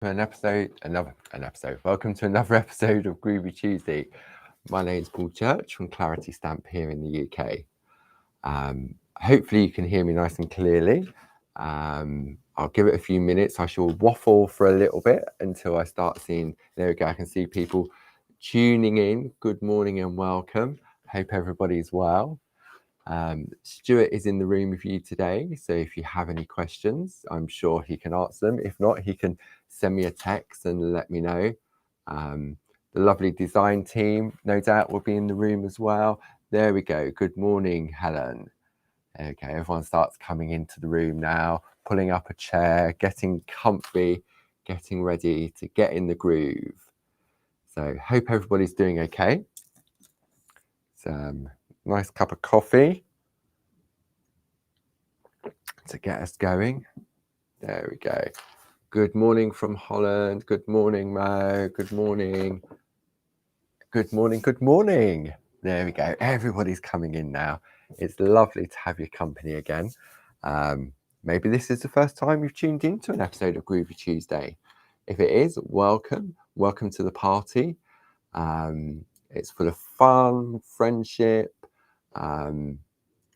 Welcome to another episode of Groovy Tuesday. My name is Paul Church from Clarity Stamp here in the UK. Hopefully you can hear me nice and clearly. I'll give it a few minutes. I shall waffle for a little bit until I start seeing. There we go. I can see people tuning in. Good morning and welcome. Hope everybody's well. Stuart is in the room with you today, so if you have any questions, I'm sure he can answer them. If not, he can send me a text and let me know. The lovely design team, no doubt, will be in the room as well. There we go. Good morning, Helen. Okay, everyone starts coming into the room now, pulling up a chair, getting comfy, getting ready to get in the groove. So hope everybody's doing okay. Nice cup of coffee to get us going. There we go. Good morning from Holland. Good morning, Mo. Good morning. Good morning. Good morning. There we go. Everybody's coming in now. It's lovely to have your company again. Maybe this is the first time you've tuned into an episode of Groovy Tuesday. If it is, welcome. Welcome to the party. It's full of fun, friendship,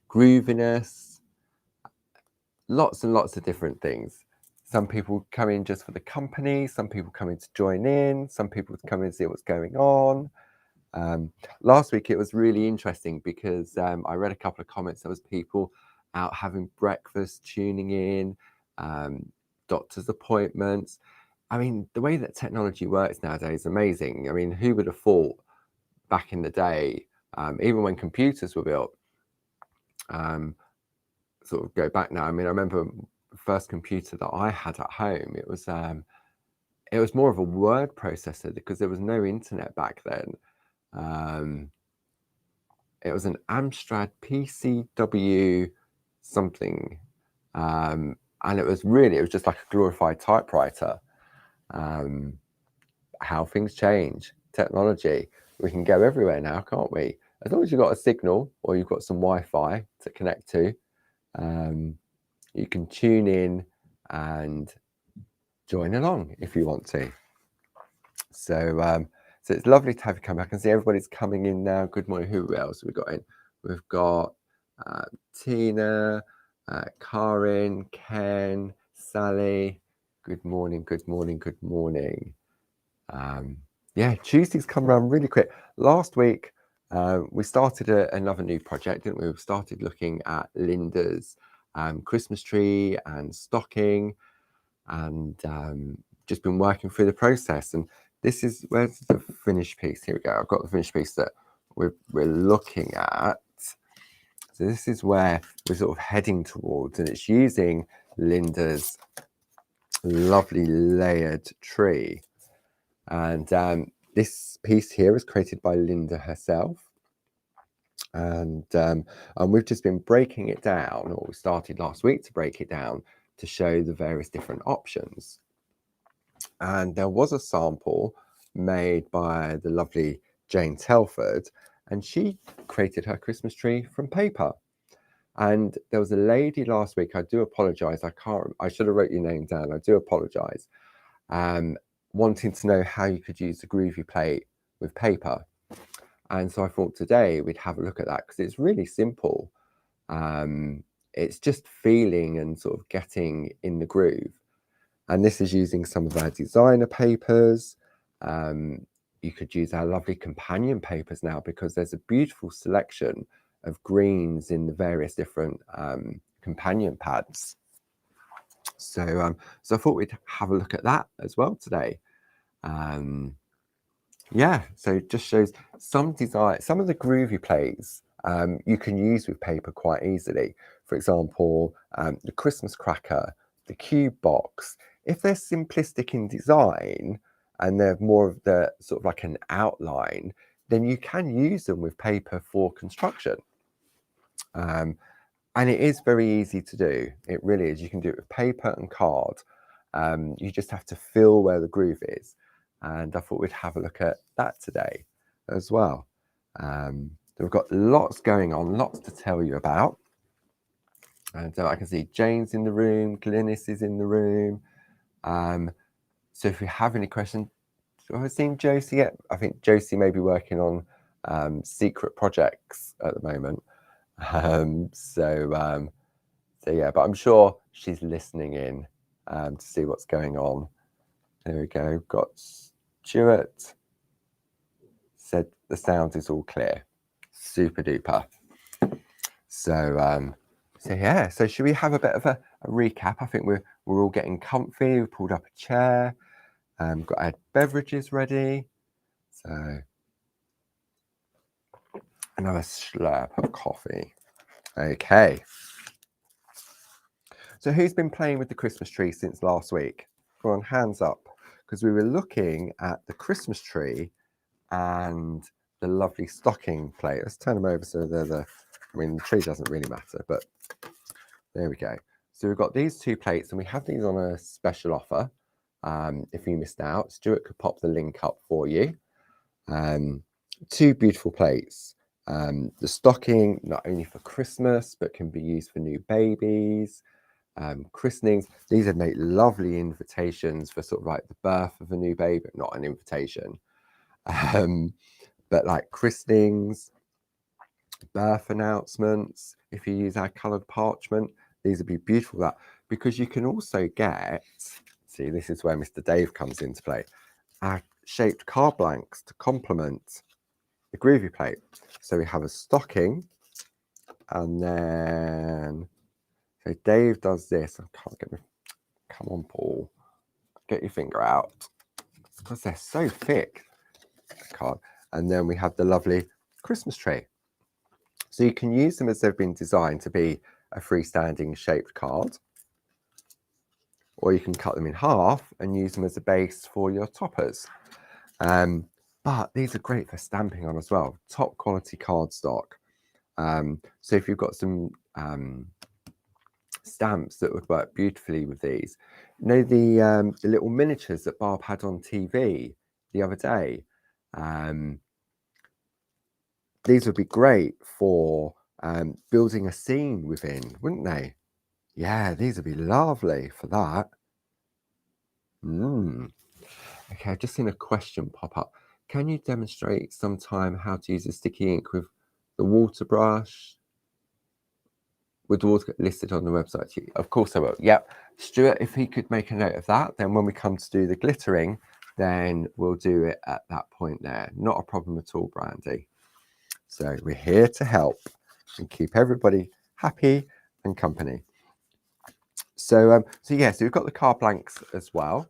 grooviness, lots and lots of different things. Some people come in just for the company, some people come in to join in, some people come in to see what's going on. Last week it was really interesting because I read a couple of comments. There was people out having breakfast, tuning in, doctor's appointments. I mean, the way that technology works nowadays is amazing. I mean, who would have thought back in the day, even when computers were built, sort of go back now. I mean, I remember the first computer that I had at home, it was more of a word processor because there was no internet back then. It was an Amstrad PCW something, and it was just like a glorified typewriter. How things change, technology. We can go everywhere now, can't we? As long as you've got a signal or you've got some Wi-Fi to connect to, you can tune in and join along if you want to. So it's lovely to have you come back. I can see everybody's coming in now. Good morning. Who else have we got in? We've got Tina, Karin, Ken, Sally. Good morning, good morning, good morning. Yeah, Tuesdays come around really quick. Last week, we started another new project, didn't we? We started looking at Linda's Christmas tree and stocking, and just been working through the process. And this is, where's the finished piece? Here we go. I've got the finished piece that we're looking at. So this is where we're sort of heading towards, and it's using Linda's lovely layered tree. And this piece here is created by Linda herself. And we've just been breaking it down, or we started last week to break it down to show the various different options. And there was a sample made by the lovely Jane Telford, and she created her Christmas tree from paper. And there was a lady last week, I do apologise, I should have wrote your name down, I do apologise, wanting to know how you could use the Groovi plate with paper. And so I thought today we'd have a look at that because it's really simple. It's just feeling and sort of getting in the groove. And this is using some of our designer papers. You could use our lovely companion papers now because there's a beautiful selection of greens in the various different companion pads. So I thought we'd have a look at that as well today. Yeah, so it just shows some of the Groovi plates you can use with paper quite easily. For example, the Christmas cracker, the cube box. If they're simplistic in design and they're more of the sort of like an outline, then you can use them with paper for construction. And it is very easy to do. It really is. You can do it with paper and card. You just have to fill where the groove is. And I thought we'd have a look at that today as well. We've got lots going on, lots to tell you about. And I can see Jane's in the room, Glynis is in the room. So if you have any questions, have I seen Josie yet? I think Josie may be working on secret projects at the moment. So yeah, but I'm sure she's listening in to see what's going on. There we go. Got Stuart said the sound is all clear. Super duper. So yeah. So should we have a bit of a recap? I think we're all getting comfy. We pulled up a chair. Got our beverages ready. So another slurp of coffee. Okay. So who's been playing with the Christmas tree since last week? Come on, hands up. Because we were looking at the Christmas tree and the lovely stocking plate. Let's turn them over so they're the tree doesn't really matter, but there we go. So we've got these two plates and we have these on a special offer. If you missed out, Stuart could pop the link up for you. Two beautiful plates. The stocking, not only for Christmas, but can be used for new babies, christenings. These would make lovely invitations for sort of like the birth of a new baby, not an invitation, but like christenings, birth announcements. If you use our coloured parchment, these would be beautiful. That because you can also get, see, this is where Mr. Dave comes into play, our shaped card blanks to complement the Groovi plate. So we have a stocking, and then so Dave does this. I can't get me. Come on, Paul, get your finger out. It's because they're so thick. Card, and then we have the lovely Christmas tree. So you can use them as they've been designed to be a freestanding shaped card, or you can cut them in half and use them as a base for your toppers. But these are great for stamping on as well. Top quality cardstock. So if you've got some stamps that would work beautifully with these, you know, the little miniatures that Barb had on TV the other day. These would be great for building a scene within, wouldn't they? Yeah, these would be lovely for that. Okay, I've just seen a question pop up. Can you demonstrate sometime how to use a sticky ink with the water brush? With the water listed on the website? Of course I will. Yep. Stuart, if he could make a note of that, then when we come to do the glittering, then we'll do it at that point there. Not a problem at all, Brandy. So we're here to help and keep everybody happy and company. So yeah, so we've got the card blanks as well.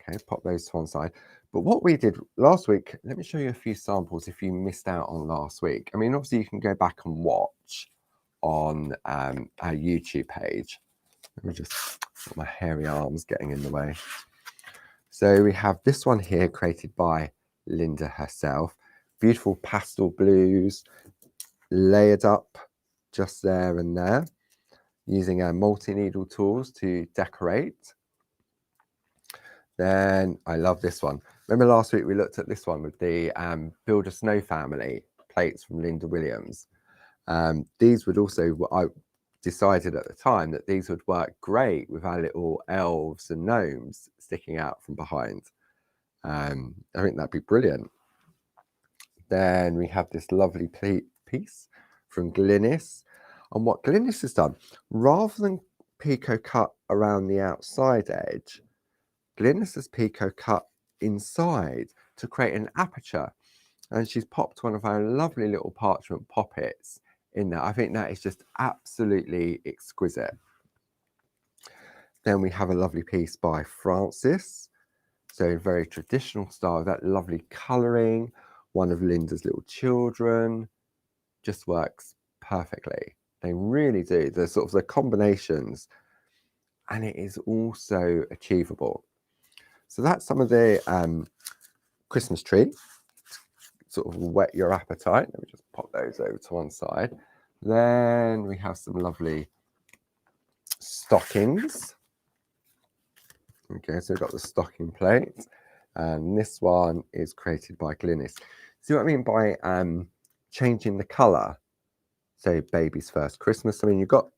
Okay, pop those to one side. But what we did last week, let me show you a few samples if you missed out on last week. I mean, obviously you can go back and watch on our YouTube page. Let me just put my hairy arms getting in the way. So we have this one here created by Linda herself. Beautiful pastel blues, layered up just there and there, using our multi-needle tools to decorate. Then I love this one. Remember last week we looked at this one with the Build a Snow Family plates from Linda Williams. These would also, I decided at the time that these would work great with our little elves and gnomes sticking out from behind. I think that'd be brilliant. Then we have this lovely piece from Glynis. And what Glynis has done, rather than Pico cut around the outside edge, Glynis has Pico cut inside to create an aperture. And she's popped one of our lovely little parchment poppets in there. I think that is just absolutely exquisite. Then we have a lovely piece by Francis. So very traditional style, that lovely colouring, one of Linda's little children, just works perfectly. They really do. The sort of the combinations, and it is also achievable. So that's some of the Christmas tree. Sort of whet your appetite. Let me just pop those over to one side. Then we have some lovely stockings. Okay, so we've got the stocking plate, and this one is created by Glynis. See what I mean by changing the colour? So baby's first Christmas. I mean, you've got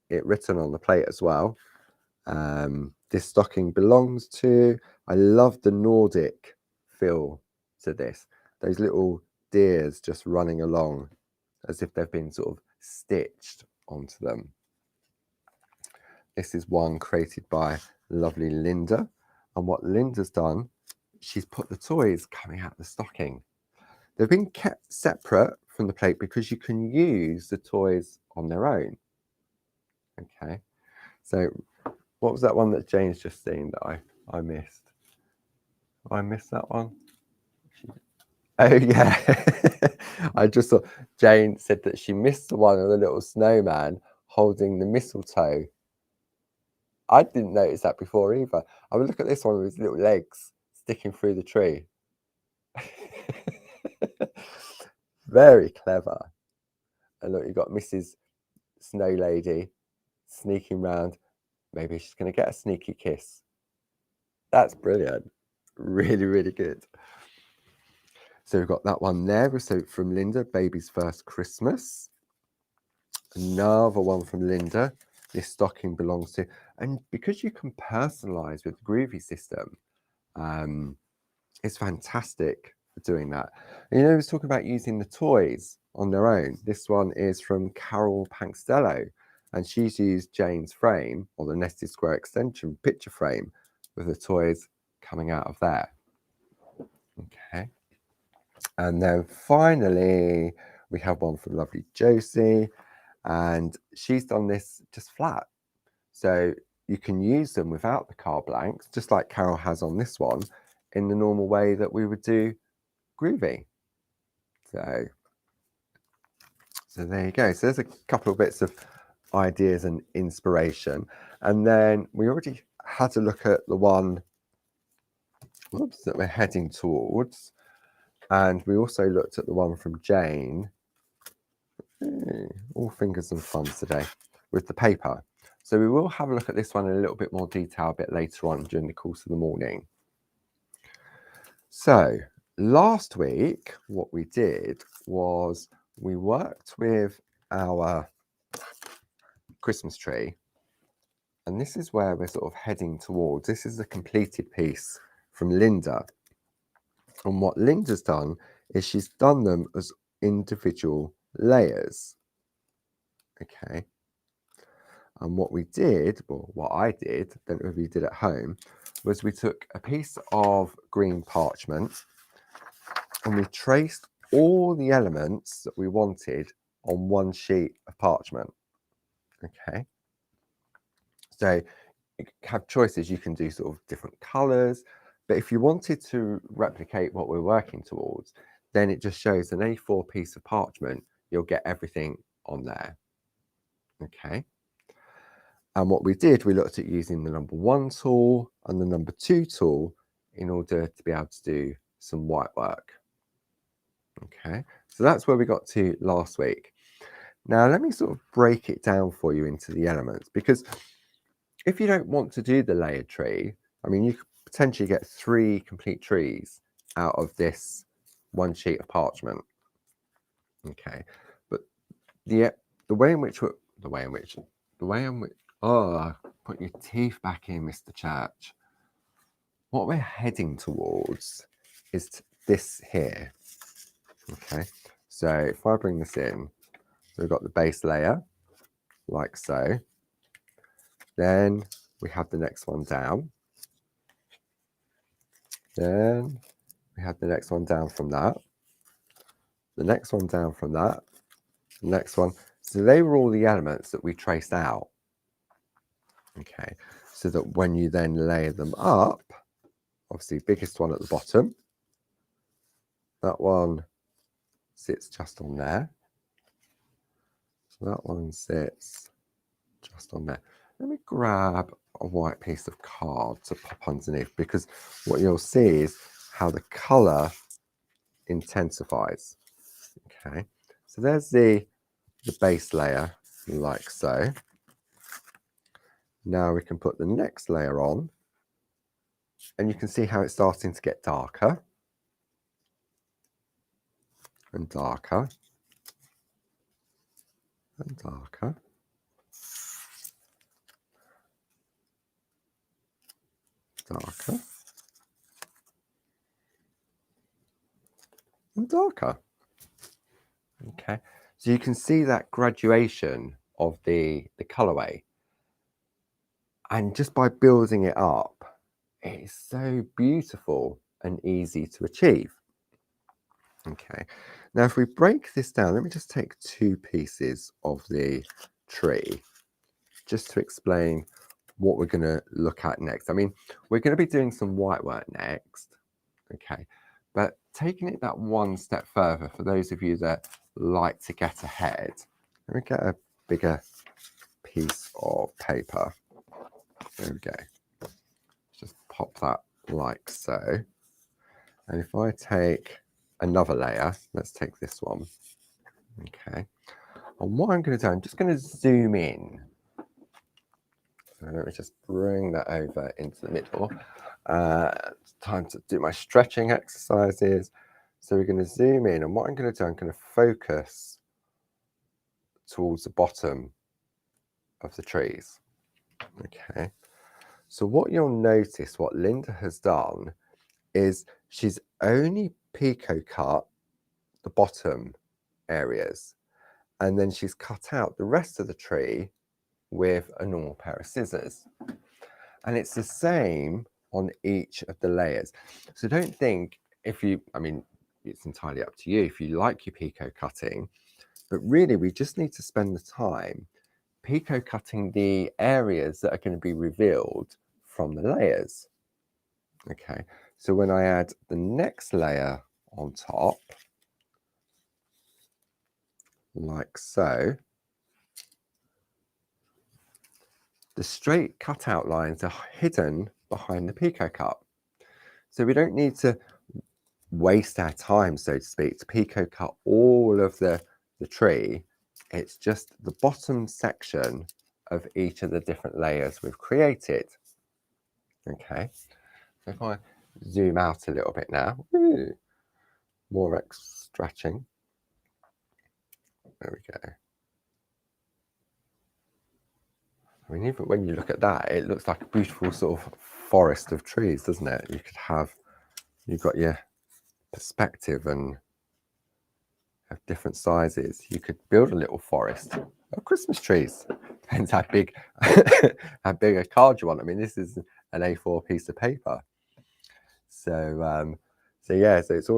it written on the plate as well. this stocking belongs to. I love the Nordic feel to this. Those little deers just running along as if they've been sort of stitched onto them. This is one created by lovely Linda. And what Linda's done, she's put the toys coming out of the stocking. They've been kept separate from the plate because you can use the toys on their own. Okay, so what was that one that Jane's just seen that I missed? I missed that one. Oh yeah, I just saw Jane said that she missed the one of the little snowman holding the mistletoe. I didn't notice that before either. I would look at this one with his little legs sticking through the tree. Very clever. And look, you've got Mrs. Snow Lady sneaking round. Maybe she's going to get a sneaky kiss. That's brilliant. Really, really good. So we've got that one there. So from Linda, Baby's First Christmas. Another one from Linda. This stocking belongs to. And because you can personalize with the Groovi system, it's fantastic for doing that. And I was talking about using the toys on their own. This one is from Carol Pankstello, and she's used Jane's frame, or the nested square extension picture frame, with the toys coming out of there. Okay. And then finally, we have one from lovely Josie, and she's done this just flat. So you can use them without the card blanks, just like Carol has on this one, in the normal way that we would do Groovi. So there you go. So there's a couple of bits of ideas and inspiration. And then we already had a look at the one that we're heading towards. And we also looked at the one from Jane. All fingers and thumbs today with the paper. So we will have a look at this one in a little bit more detail a bit later on during the course of the morning. So last week, what we did was we worked with our Christmas tree, and this is where we're sort of heading towards. This is the completed piece from Linda. And what Linda's done is she's done them as individual layers. Okay. And what we did, or what I did, don't know if you did at home, was we took a piece of green parchment and we traced all the elements that we wanted on one sheet of parchment. Okay. So you have choices. You can do sort of different colors, but if you wanted to replicate what we're working towards, then it just shows an A4 piece of parchment. You'll get everything on there. Okay. And what we did, we looked at using the number 1 tool and the number 2 tool in order to be able to do some white work. Okay, so that's where we got to last week. Now, let me sort of break it down for you into the elements, because if you don't want to do the layered tree, I mean, you could potentially get 3 complete trees out of this one sheet of parchment. Okay, but the way in which oh, put your teeth back in, Mr. Church. What we're heading towards is this here. Okay, so if I bring this in, we've got the base layer, like so. Then we have the next one down. Then we have the next one down from that. The next one down from that. The next one. So they were all the elements that we traced out. Okay, so that when you then layer them up, obviously biggest one at the bottom, that one sits just on there. So that one sits just on there. Let me grab a white piece of card to pop underneath, because what you'll see is how the color intensifies. Okay, so there's the base layer, like so. Now we can put the next layer on, and you can see how it's starting to get darker and darker and darker. darker, and darker. Okay, so you can see that graduation of the colorway, and just by building it up, it's so beautiful and easy to achieve. Okay, now if we break this down, let me just take 2 pieces of the tree just to explain what we're going to look at next. I mean, we're going to be doing some white work next, okay, but taking it that one step further, for those of you that like to get ahead, let me get a bigger piece of paper. There we go. Just pop that like so. And if I take another layer, let's take this one. Okay. And what I'm going to do, I'm just going to zoom in. So let me just bring that over into the middle. It's time to do my stretching exercises. So we're going to zoom in, and what I'm going to do, I'm going to focus towards the bottom of the trees. Okay. So what you'll notice, what Linda has done, is she's only pico cut the bottom areas, and then she's cut out the rest of the tree with a normal pair of scissors. And it's the same on each of the layers. So don't think, I mean, it's entirely up to you if you like your pico cutting, but really we just need to spend the time pico cutting the areas that are going to be revealed from the layers. Okay, so when I add the next layer on top, like so, the straight cutout lines are hidden behind the pico cut. So we don't need to waste our time, so to speak, to pico cut all of the tree. It's just the bottom section of each of the different layers we've created. Okay, so if I zoom out a little bit now, more stretching. There we go. I mean, even when you look at that, it looks like a beautiful sort of forest of trees, doesn't it? You've got your perspective and of different sizes. You could build a little forest of Christmas trees. Depends how big, how big a card you want. I mean, this is an A4 piece of paper. So, yeah, so it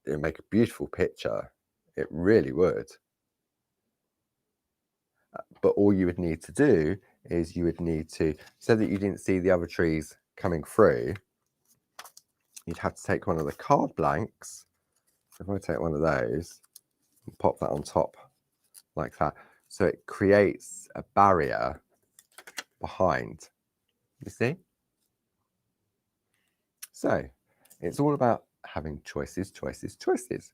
would make a beautiful picture. It really would. But all you would need to do is you would need to, so that you didn't see the other trees coming through, you'd have to take one of the card blanks. If I take one of those and pop that on top like that, so it creates a barrier behind, you see? So it's all about having choices, choices, choices.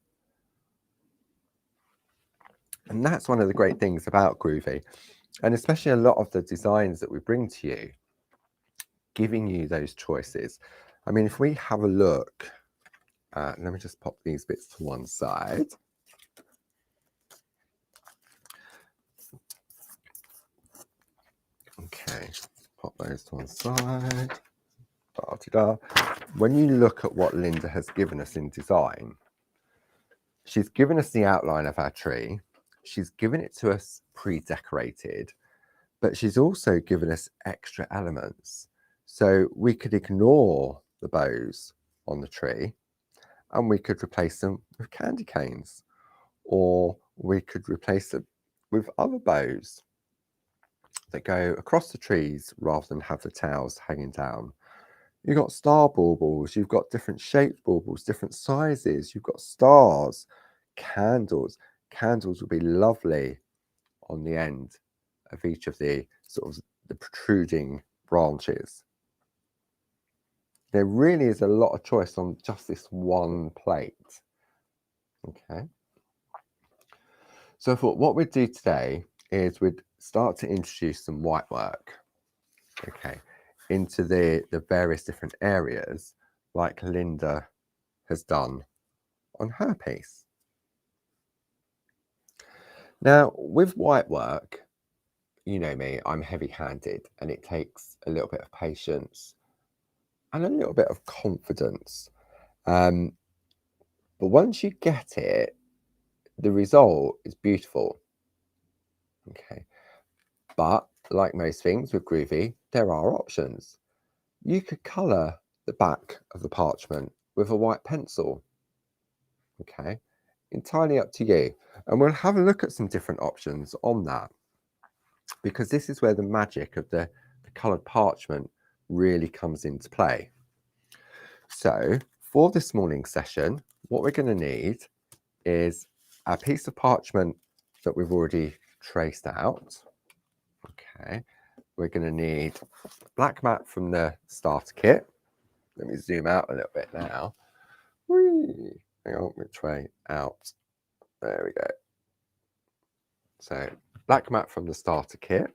And that's one of the great things about Groovi, and especially a lot of the designs that we bring to you, giving you those choices. I mean, if we have a look, let me just pop these bits to one side. Okay, pop those to one side. Da-da-da. When you look at what Linda has given us in design, she's given us the outline of our tree. She's given it to us pre-decorated, but she's also given us extra elements. So we could ignore the bows on the tree and we could replace them with candy canes, or we could replace them with other bows that go across the trees rather than have the tails hanging down. You've got star baubles, you've got different shaped baubles, different sizes, you've got stars, candles. Candles will be lovely on the end of each of the sort of the protruding branches. There really is a lot of choice on just this one plate. Okay. So I thought what we'd do today is we'd start to introduce some white work, okay, into the various different areas like Linda has done on her piece. Now, with white work, you know me, I'm heavy-handed and it takes a little bit of patience and a little bit of confidence. But once you get it, the result is beautiful. Okay. But like most things with Groovi, there are options. You could colour the back of the parchment with a white pencil. Okay. Entirely up to you. And we'll have a look at some different options on that, because this is where the magic of the coloured parchment really comes into play. So for this morning's session, what we're going to need is a piece of parchment that we've already traced out. Okay, we're going to need black mat from the starter kit. Let me zoom out a little bit now. Whee! Hang on, which way out? There we go. So black mat from the starter kit.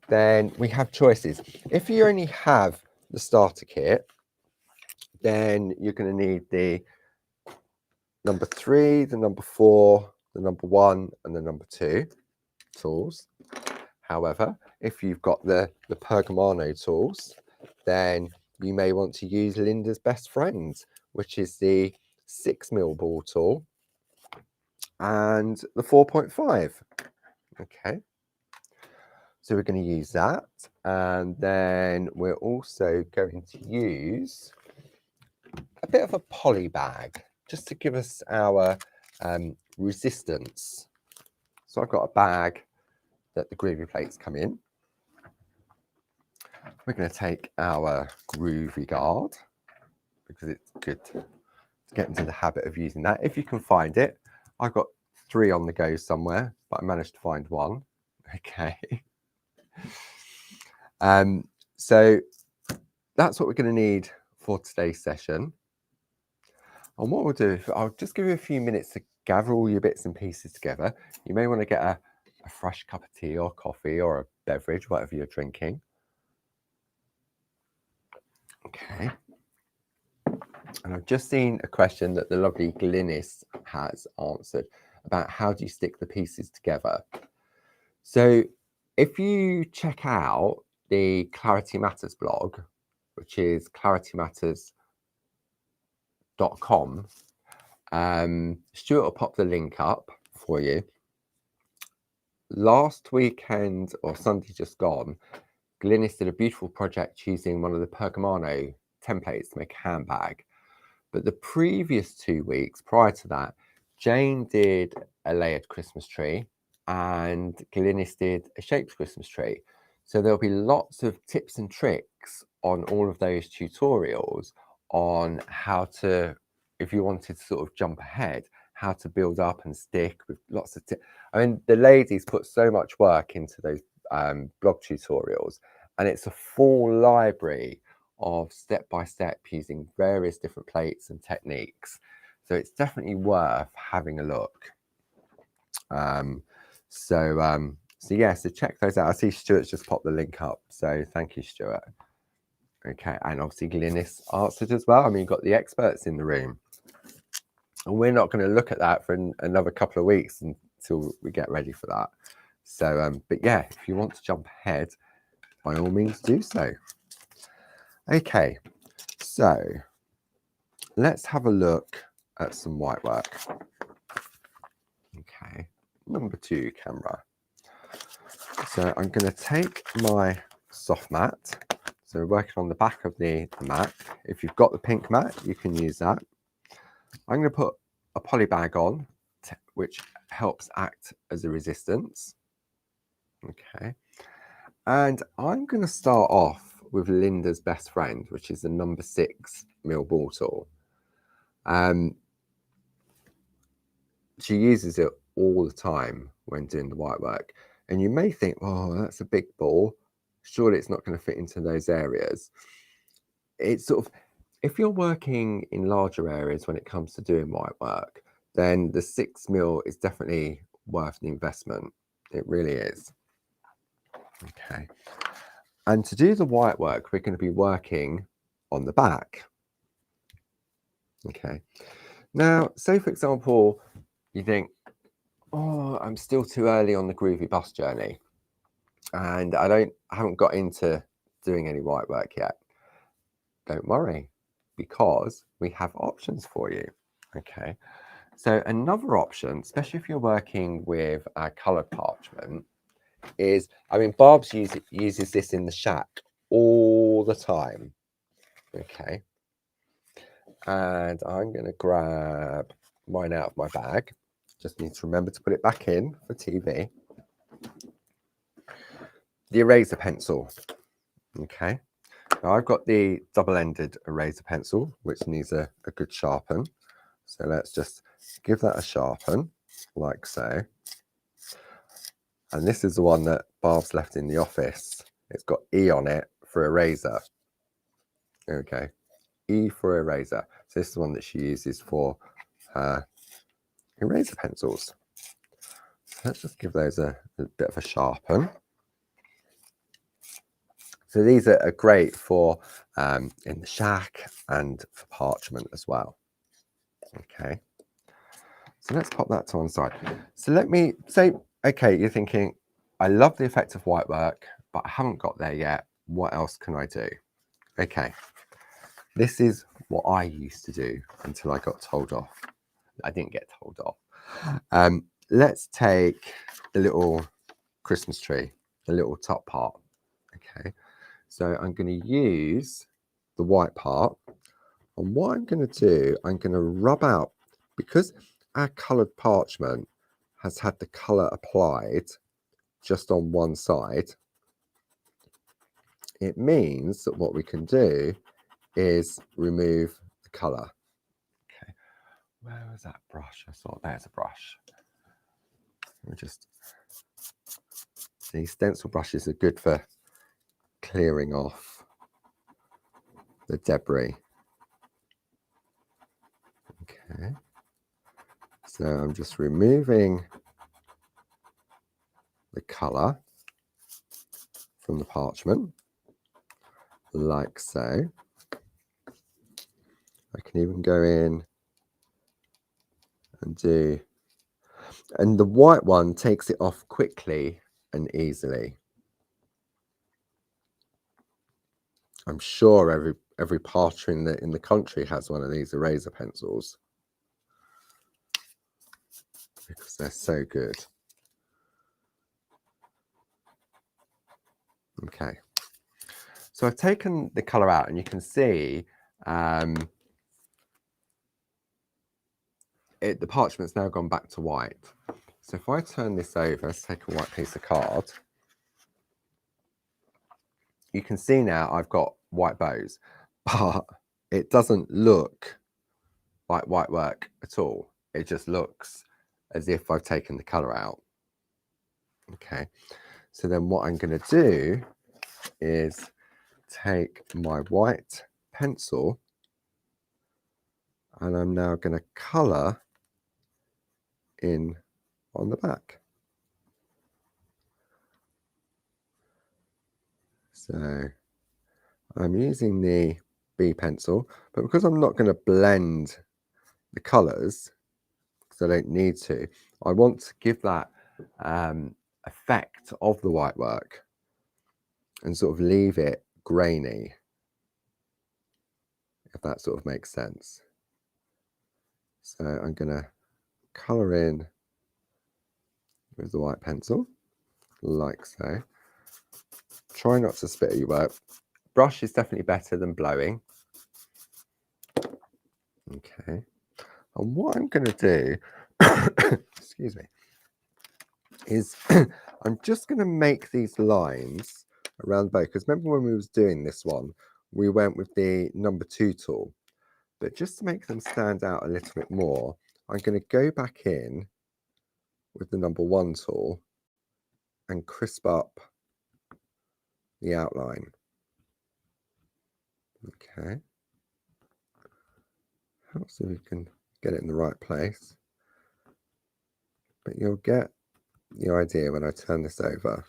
Then we have choices. If you only have the starter kit, then you're going to need the number 3, the number 4, the number 1, and the number 2 tools. However, if you've got the Pergamano tools, then you may want to use Linda's best friend, which is the 6mm ball tool and the 4.5. Okay, so we're going to use that, and then we're also going to use a bit of a poly bag just to give us our resistance. So I've got a bag that the groovy plates come in. We're going to take our groovy guard because it's good to get into the habit of using that. If you can find it, I've got 3 on the go somewhere, but I managed to find 1. Okay. So that's what we're going to need for today's session. And what we'll do, I'll just give you a few minutes to gather all your bits and pieces together. You may want to get a fresh cup of tea or coffee or a beverage, whatever you're drinking. Okay. And I've just seen a question that the lovely Glynis has answered about how do you stick the pieces together. So if you check out the Clarity Matters blog, which is claritymatters.com, Stuart will pop the link up for you. Last weekend, or Sunday just gone, Glynis did a beautiful project using one of the Pergamano templates to make a handbag. But the previous 2 weeks prior to that, Jane did a layered Christmas tree and Glynis did a shaped Christmas tree. So there'll be lots of tips and tricks on all of those tutorials on how to, if you wanted to sort of jump ahead, how to build up and stick with lots of tips. I mean, the ladies put so much work into those blog tutorials, and it's a full library of step-by-step using various different plates and techniques. So it's definitely worth having a look. So yeah, so check those out. I see Stuart's just popped the link up, so thank you, Stuart. Okay, and obviously Glynis answered as well. I mean, you've got the experts in the room. And we're not going to look at that for another couple of weeks until we get ready for that. So, but yeah, if you want to jump ahead, by all means do so. Okay, so let's have a look at some white work. Okay, number 2 camera. So I'm going to take my soft mat. So we're working on the back of the mat. If you've got the pink mat, you can use that. I'm going to put a poly bag on, which helps act as a resistance. Okay. And I'm going to start off with Linda's best friend, which is the number 6mm ball tool. She uses it all the time when doing the white work. And you may think, oh, that's a big ball. Surely it's not going to fit into those areas. It's sort of, if you're working in larger areas when it comes to doing white work, then the 6mm is definitely worth the investment. It really is. Okay. And to do the white work, we're going to be working on the back. Okay. Now, say for example, you think, oh, I'm still too early on the Groovi bus journey, and I haven't got into doing any white work yet. don't worry, because we have options for you. Okay, so another option, especially if you're working with coloured parchment, is, I mean, Barb's uses this in the shack all the time. Okay, and I'm going to grab mine out of my bag. Just need to remember to put it back in for TV. The eraser pencil. Okay, now I've got the double-ended eraser pencil, which needs a good sharpen. So let's just give that a sharpen, like so. And this is the one that Barb's left in the office. It's got E on it for eraser. Okay, E for eraser. So this is the one that she uses for her eraser pencils. So let's just give those a bit of a sharpen. So these are great for in the shack and for parchment as well. Okay, so let's pop that to one side. So let me say, okay, you're thinking, I love the effect of white work, but I haven't got there yet. What else can I do? Okay, this is what I used to do until I got told off. I didn't get told off. Let's take the little Christmas tree, the little top part. Okay, so I'm going to use the white part, and what I'm going to do, I'm going to rub out, because our coloured parchment has had the colour applied just on one side. It means that what we can do is remove the colour. Okay, where was that brush? I saw there's a brush. Let me just, these stencil brushes are good for clearing off the debris. Okay, so I'm just removing the colour from the parchment, like so. I can even go in and do, and the white one takes it off quickly and easily. I'm sure every parcher in the country has one of these eraser pencils, because they're so good. Okay, so I've taken the colour out, and you can see the parchment's now gone back to white. So if I turn this over, let's take a white piece of card. You can see now I've got white bows, but it doesn't look like white work at all. It just looks as if I've taken the colour out. Okay, so then what I'm going to do is take my white pencil, and I'm now going to colour in on the back. So I'm using the B pencil, but because I'm not going to blend the colours, because I don't need to, I want to give that effect of the white work and sort of leave it grainy, if that sort of makes sense. So I'm going to colour in with the white pencil, like so. Try not to spit at your work. Brush is definitely better than blowing. Okay, and what I'm going to do, excuse me, is I'm just going to make these lines around the bow, because remember when we was doing this one, we went with the number 2 tool, but just to make them stand out a little bit more, I'm going to go back in with the number 1 tool and crisp up the outline. Okay, so we can get it in the right place, but you'll get the idea when I turn this over.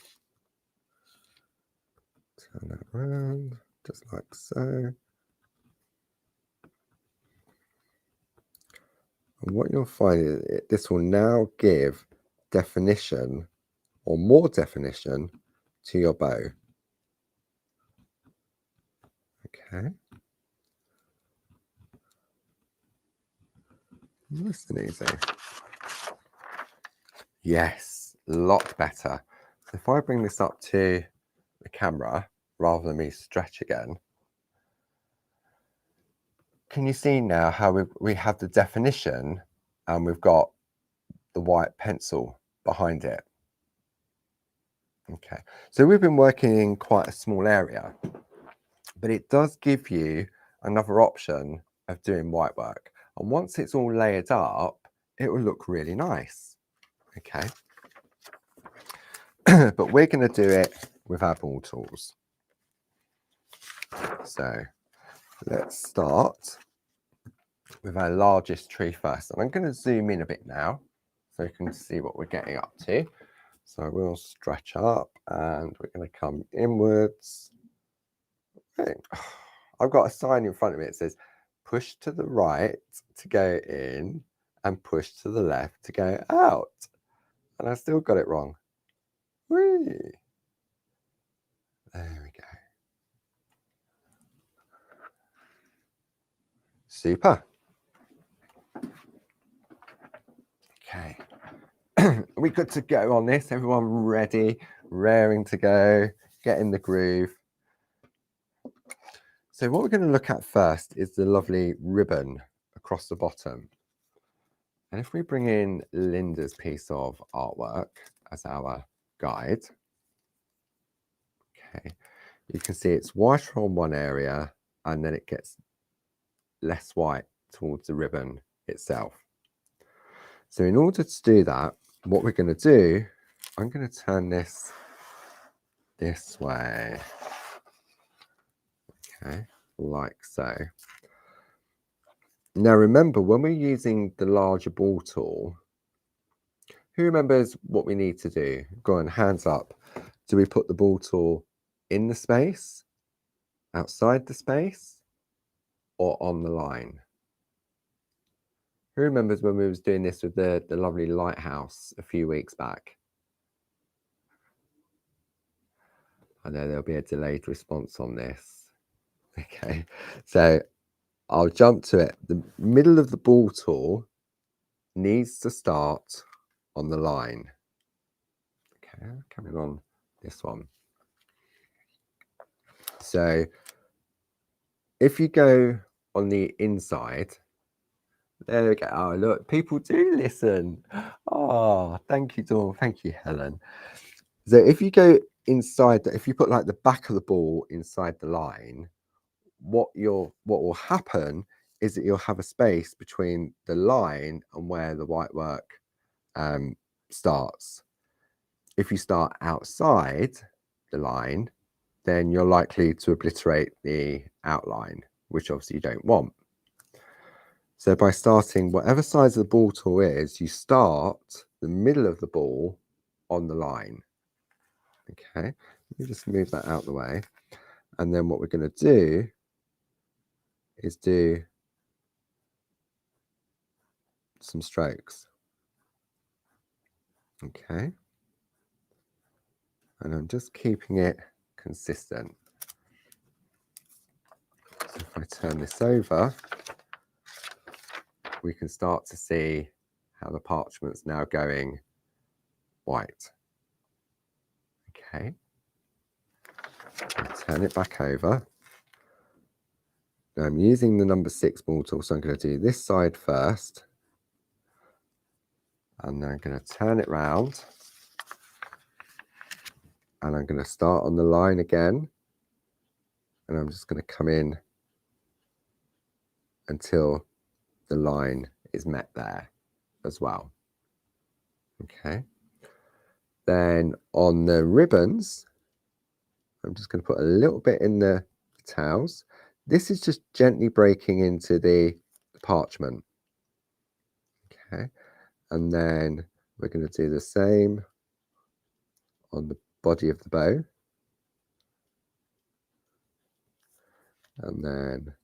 Turn that around, just like so. And what you'll find is this will now give definition, or more definition, to your bow. Okay. Nice and easy. Yes, a lot better. So if I bring this up to the camera rather than me stretch again, can you see now how we have the definition and we've got the white pencil behind it? Okay, so we've been working in quite a small area, but it does give you another option of doing white work. And once it's all layered up, it will look really nice. Okay, but we're going to do it with our ball tools. So let's start with our largest tree first. And I'm going to zoom in a bit now so you can see what we're getting up to. So we'll stretch up and we're going to come inwards. Okay. I've got a sign in front of me. It says push to the right to go in and push to the left to go out. And I still got it wrong. Whee! There we go. Super. Okay. Are we good to go on this? Everyone ready, raring to go, get in the groove. So what we're going to look at first is the lovely ribbon across the bottom. And if we bring in Linda's piece of artwork as our guide, okay, you can see it's whiter on one area and then it gets less white towards the ribbon itself. So in order to do that, what we're going to do, I'm going to turn this way, okay, like so. Now remember, when we're using the larger ball tool, who remembers what we need to do? Go on, hands up. Do we put the ball tool in the space, outside the space, or on the line? Who remembers when we was doing this with the lovely lighthouse a few weeks back? I know there'll be a delayed response on this. Okay, so I'll jump to it. The middle of the ball tool needs to start on the line. Okay, coming on this one. So if you go on the inside, there we go. Oh, look, people do listen. Oh, thank you, Dawn. Thank you, Helen. So if you go inside, if you put like the back of the ball inside the line, what will happen is that you'll have a space between the line and where the white work starts. If you start outside the line, then you're likely to obliterate the outline, which obviously you don't want. So by starting whatever size of the ball tool is, you start the middle of the ball on the line. Okay, let me just move that out of the way. And then what we're going to do is do some strokes. Okay. And I'm just keeping it consistent. So if I turn this over, we can start to see how the parchment's now going white. Okay. Turn it back over. Now I'm using the number 6 ball tool, so I'm going to do this side first. And then I'm going to turn it round. And I'm going to start on the line again. And I'm just going to come in until the line is met there as well. Okay. Then on the ribbons, I'm just going to put a little bit in the tails. This is just gently breaking into the parchment. Okay. And then we're going to do the same on the body of the bow. And then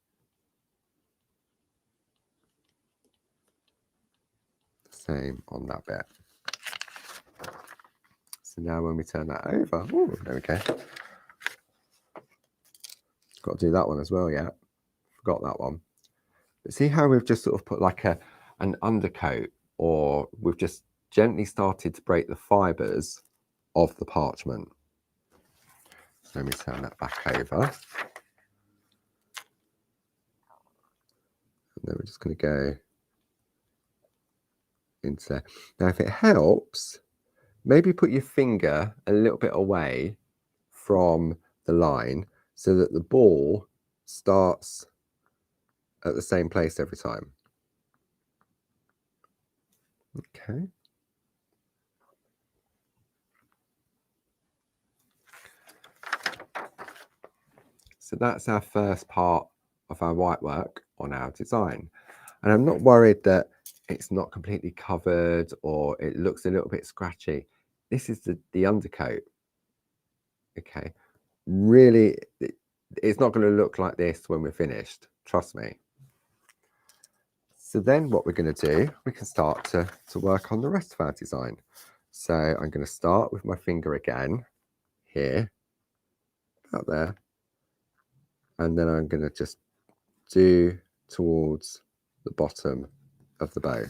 the same on that bit. So now when we turn that over, ooh, there we go. Got to do that one as well, yeah. Forgot that one. But see how we've just sort of put like a an undercoat, or we've just gently started to break the fibres of the parchment. So let me turn that back over. And then we're just going to go into there. Now, if it helps, maybe put your finger a little bit away from the line so that the ball starts at the same place every time. Okay. So that's our first part of our white work on our design. And I'm not worried that it's not completely covered or it looks a little bit scratchy. This is the undercoat. Okay. Really, it's not going to look like this when we're finished. Trust me. So then what we're going to do, we can start to work on the rest of our design. So I'm going to start with my finger again here, out there. And then I'm going to just do towards the bottom of the bow.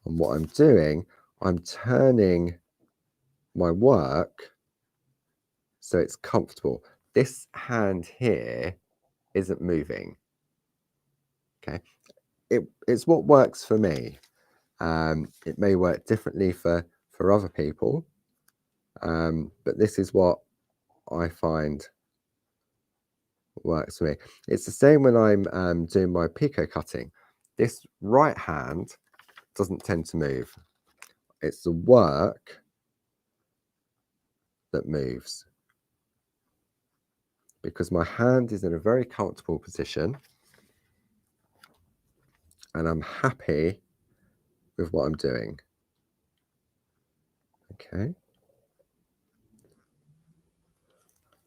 And what I'm doing, I'm turning my work so it's comfortable. This hand here isn't moving. Okay, it's what works for me. It may work differently for other people, but this is what I find works for me. It's the same when I'm doing my picot cutting. This right hand doesn't tend to move. It's the work that moves, because my hand is in a very comfortable position and I'm happy with what I'm doing. Okay.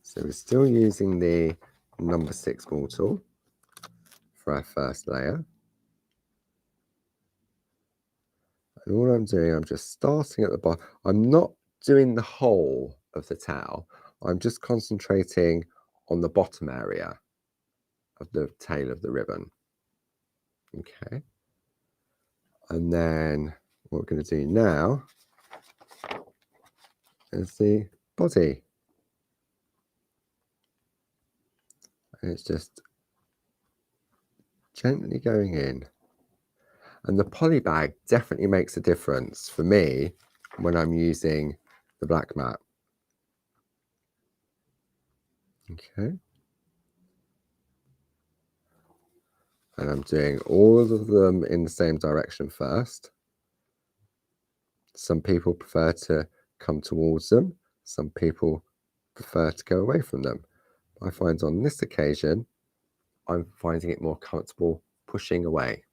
So we're still using the number 6 ball tool for our first layer. And all I'm doing, I'm just starting at the bottom. I'm not doing the whole of the towel. I'm just concentrating on the bottom area of the tail of the ribbon. Okay. And then what we're going to do now is the body. And it's just gently going in. And the poly bag definitely makes a difference for me when I'm using the black mat. Okay. And I'm doing all of them in the same direction first. Some people prefer to come towards them. Some people prefer to go away from them. I find on this occasion, I'm finding it more comfortable pushing away.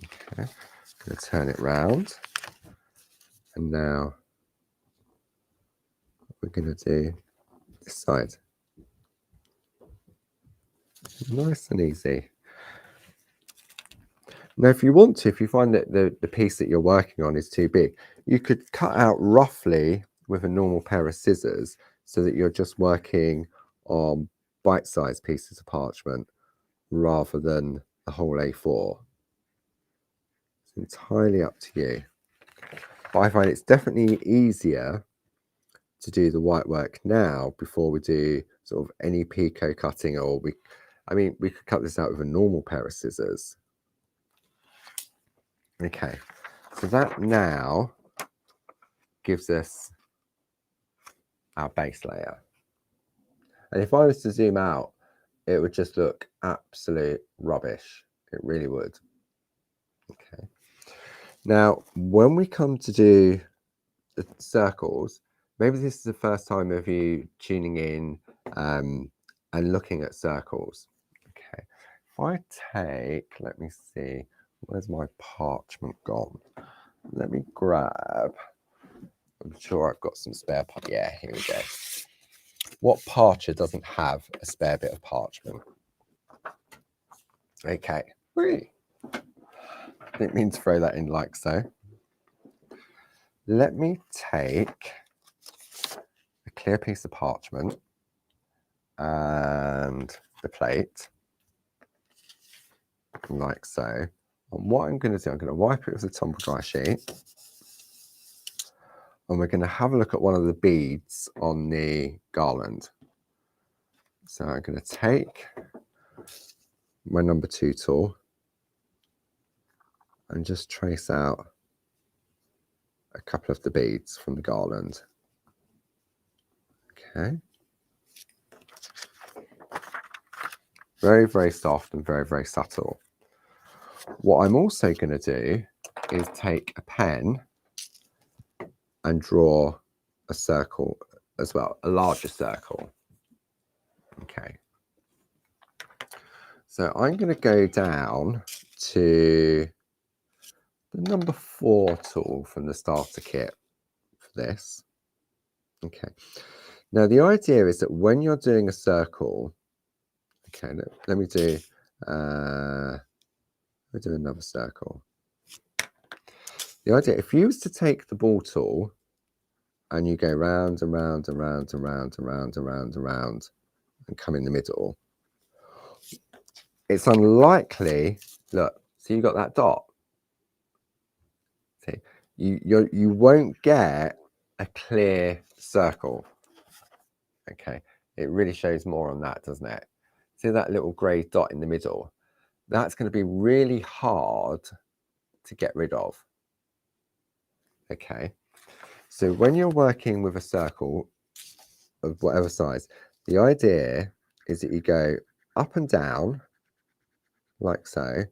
Okay, I'm going to turn it round. And now we're going to do this side. Nice and easy. Now, if you want to, if you find that the piece that you're working on is too big, you could cut out roughly with a normal pair of scissors so that you're just working on bite-sized pieces of parchment rather than the whole A4. It's entirely up to you. But I find it's definitely easier to do the white work now before we do sort of any picot cutting, or we could cut this out with a normal pair of scissors. Okay, so that now gives us our base layer. And if I was to zoom out, it would just look absolute rubbish. It really would. Okay. Now, when we come to do the circles, maybe this is the first time of you tuning in and looking at circles. Okay. If I take, let me see, where's my parchment gone? Let me grab, I'm sure I've got some spare, yeah, here we go. What parcher doesn't have a spare bit of parchment? Okay, really? Didn't mean to throw that in like so. Let me take a clear piece of parchment and the plate, like so. And what I'm going to do, I'm going to wipe it with a tumble dry sheet. And we're going to have a look at one of the beads on the garland. So I'm going to take my number 2 tool and just trace out a couple of the beads from the garland. Okay. Very, very soft and very, very subtle. What I'm also going to do is take a pen and draw a circle as well, a larger circle. Okay. So I'm going to go down to the number 4 tool from the starter kit for this. Okay. Now the idea is that when you're doing a circle, okay, let me do another circle. The idea, if you was to take the ball tool and you go round and round and round and round and round and round and round and come in the middle, it's unlikely, look, so you got that dot. See, you won't get a clear circle. Okay, it really shows more on that, doesn't it? See that little grey dot in the middle? That's going to be really hard to get rid of. Okay, so when you're working with a circle of whatever size, the idea is that you go up and down like so,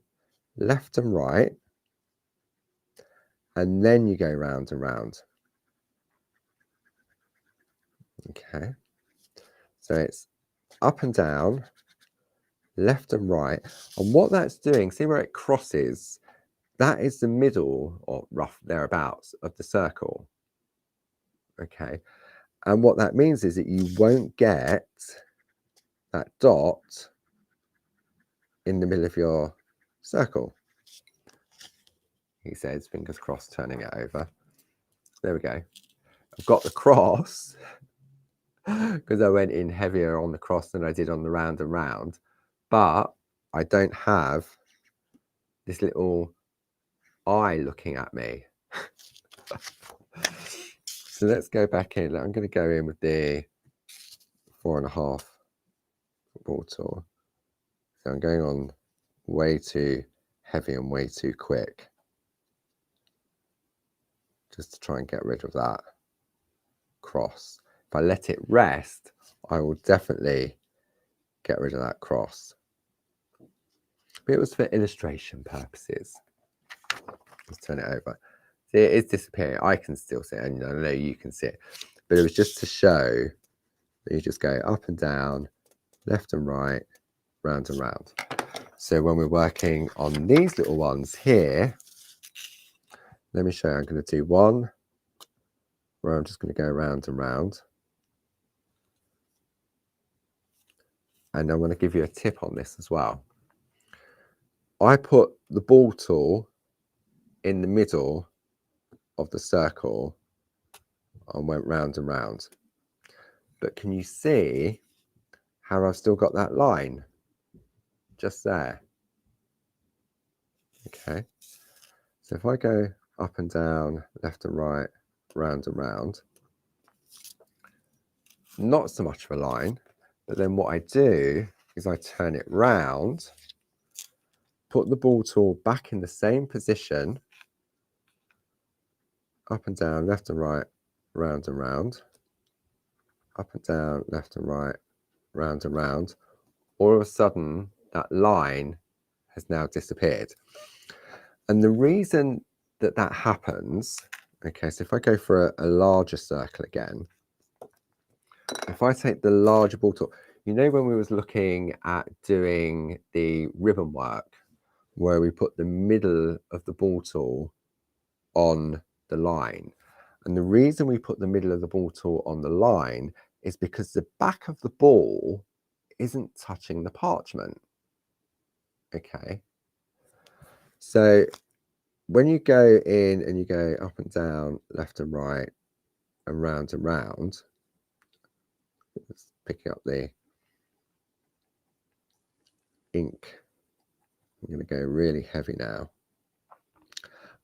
left and right, and then you go round and round. Okay, so it's up and down, left and right, and what that's doing, see where it crosses, that is the middle, or rough thereabouts, of the circle. Okay, and what that means is that you won't get that dot in the middle of your circle. He says, fingers crossed, turning it over. There we go. I've got the cross because I went in heavier on the cross than I did on the round and round, but I don't have this little eye looking at me. So let's go back in. I'm going to go in with the 4.5 ball tool. So I'm going on way too heavy and way too quick, just to try and get rid of that cross. If I let it rest, I will definitely get rid of that cross. But it was for illustration purposes. Let's turn it over. See, it is disappearing. I can still see it, and I know you can see it. But it was just to show that you just go up and down, left and right, round and round. So when we're working on these little ones here, let me show you. I'm going to do one where I'm just going to go round and round. And I'm going to give you a tip on this as well. I put the ball tool in the middle of the circle and went round and round. But can you see how I've still got that line just there? Okay. So if I go up and down, left and right, round and round, not so much of a line, but then what I do is I turn it round, put the ball tool back in the same position, up and down, left and right, round and round, up and down, left and right, round and round. All of a sudden, that line has now disappeared. And the reason that that happens, okay, so if I go for a larger circle again, if I take the larger ball tool, you know when we was looking at doing the ribbon work, where we put the middle of the ball tool on the line. And the reason we put the middle of the ball tool on the line is because the back of the ball isn't touching the parchment. Okay. So when you go in and you go up and down, left and right, and round, let's pick up the ink. I'm going to go really heavy now.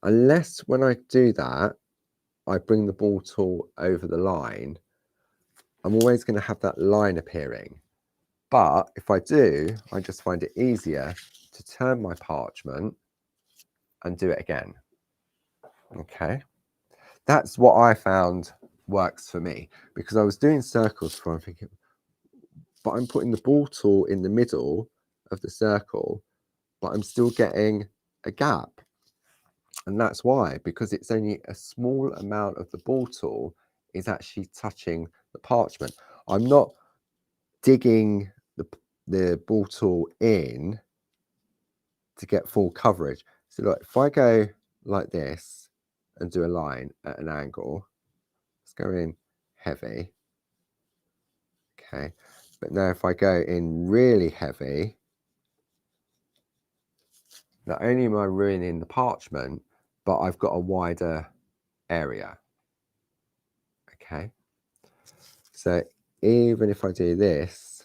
unless when I do that, I bring the ball tool over the line, I'm always going to have that line appearing. But if I do, I just find it easier to turn my parchment and do it again. Okay. That's what I found works for me, because I was doing circles before. I'm thinking, but I'm putting the ball tool in the middle of the circle, but I'm still getting a gap. And that's why, because it's only a small amount of the ball tool is actually touching the parchment. I'm not digging the ball tool in to get full coverage. So look, if I go like this and do a line at an angle, let's go in heavy. Okay, but now if I go in really heavy, not only am I ruining the parchment, but I've got a wider area. Okay, so even if I do this,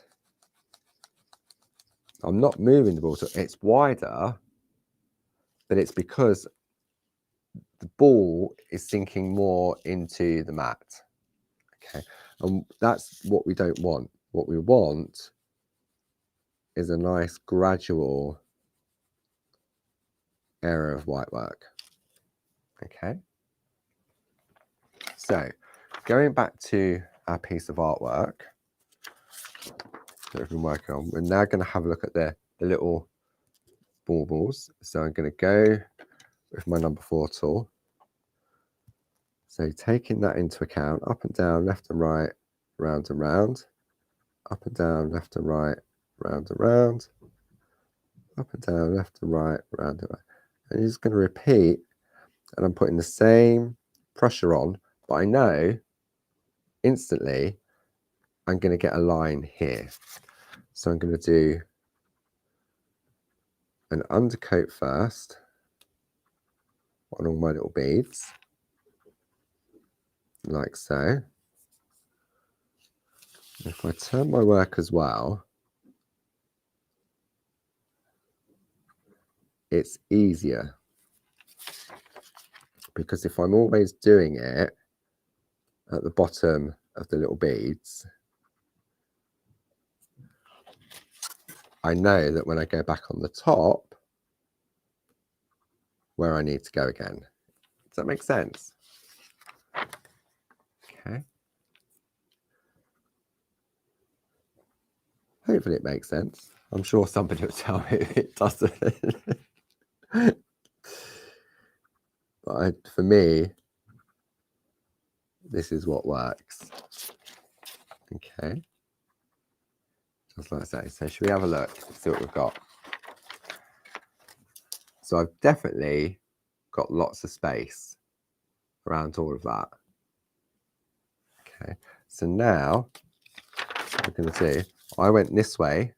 I'm not moving the ball, so it's wider, but it's because the ball is sinking more into the mat. Okay, and that's what we don't want. What we want is a nice gradual area of white work. Okay, so going back to our piece of artwork that we've been working on, we're now going to have a look at the little baubles. So I'm going to go with my number 4 tool. So taking that into account, up and down, left and right, round and round, up and down, left and right, round and round, up and down, left and right, round and round. And you're just going to repeat, and I'm putting the same pressure on, but I know instantly I'm going to get a line here. So I'm going to do an undercoat first on all my little beads, like so. If I turn my work as well, it's easier, because if I'm always doing it at the bottom of the little beads, I know that when I go back on the top, where I need to go again. Does that make sense? Okay. Hopefully it makes sense. I'm sure somebody will tell me if it doesn't. But for me, this is what works. Okay. Just like I say. So should we have a look, see what we've got? So I've definitely got lots of space around all of that. Okay. So now what I'm going to do, I went this way.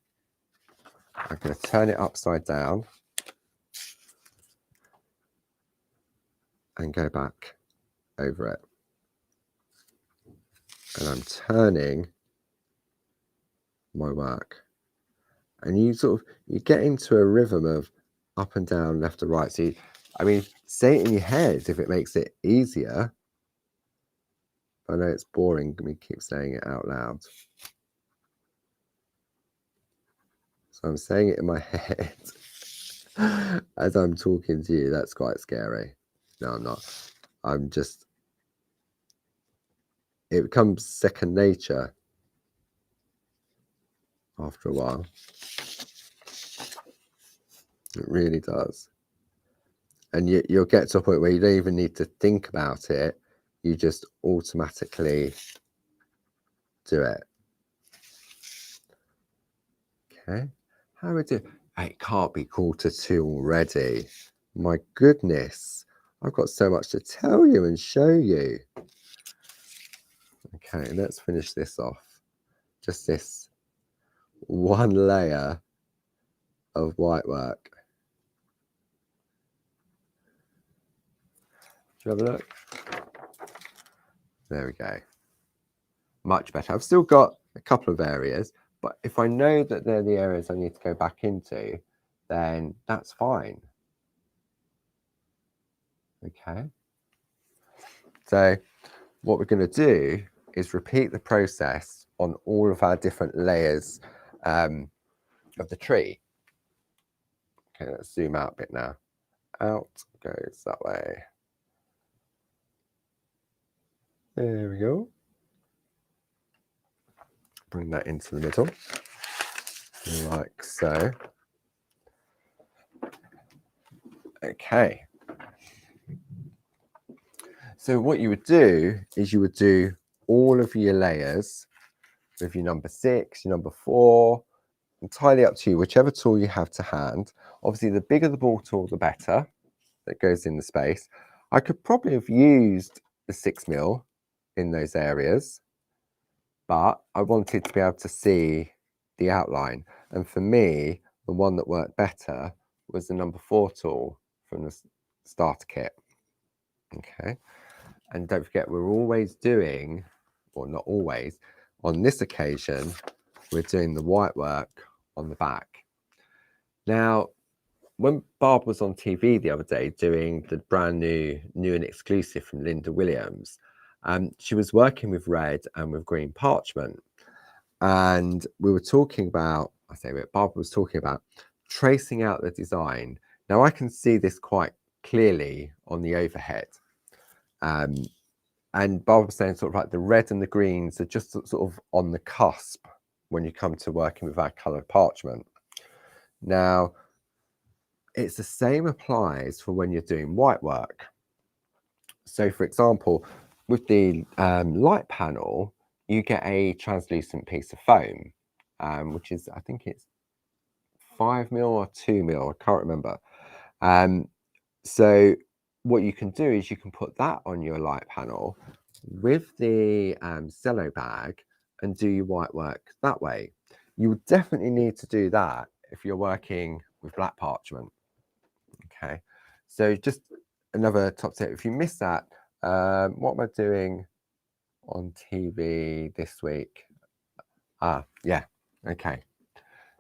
I'm going to turn it upside down and go back over it. And I'm turning my work. And you you get into a rhythm of up and down, left and right. So I mean, say it in your head if it makes it easier. I know it's boring, me keep saying it out loud. So I'm saying it in my head as I'm talking to you. That's quite scary. No, I'm not. I'm just, it becomes second nature after a while. It really does. And you'll get to a point where you don't even need to think about it. You just automatically do it. Okay. How we do? It can't be 1:45 already. My goodness. I've got so much to tell you and show you. Okay, let's finish this off. Just this one layer of white work. Should we have a look? There we go. Much better. I've still got a couple of areas, but if I know that they're the areas I need to go back into, then that's fine. Okay. So what we're going to do is repeat the process on all of our different layers of the tree. Okay, let's zoom out a bit now. Out goes that way. There we go. Bring that into the middle, like so. Okay. So what you would do is you would do all of your layers with your number 6, your number 4, entirely up to you, whichever tool you have to hand. Obviously, the bigger the ball tool, the better, that goes in the space. I could probably have used the 6mm in those areas, but I wanted to be able to see the outline. And for me, the one that worked better was the number 4 tool from the starter kit. Okay. And don't forget, we're always doing, or not always, on this occasion, we're doing the white work on the back. Now, when Barb was on TV the other day doing the brand new and exclusive from Linda Williams, she was working with red and with green parchment. And we were talking about, Barbara was talking about tracing out the design. Now I can see this quite clearly on the overhead. And Barbara was saying sort of like the red and the greens are just sort of on the cusp when you come to working with our coloured parchment. Now, it's the same applies for when you're doing white work. So for example, with the light panel, you get a translucent piece of foam, which is, I think it's 5mm or 2mm, I can't remember. So what you can do is you can put that on your light panel with the cello bag and do your white work that way. You would definitely need to do that if you're working with black parchment. Okay, so just another top tip. If you miss that, what am I doing on TV this week? Yeah, okay.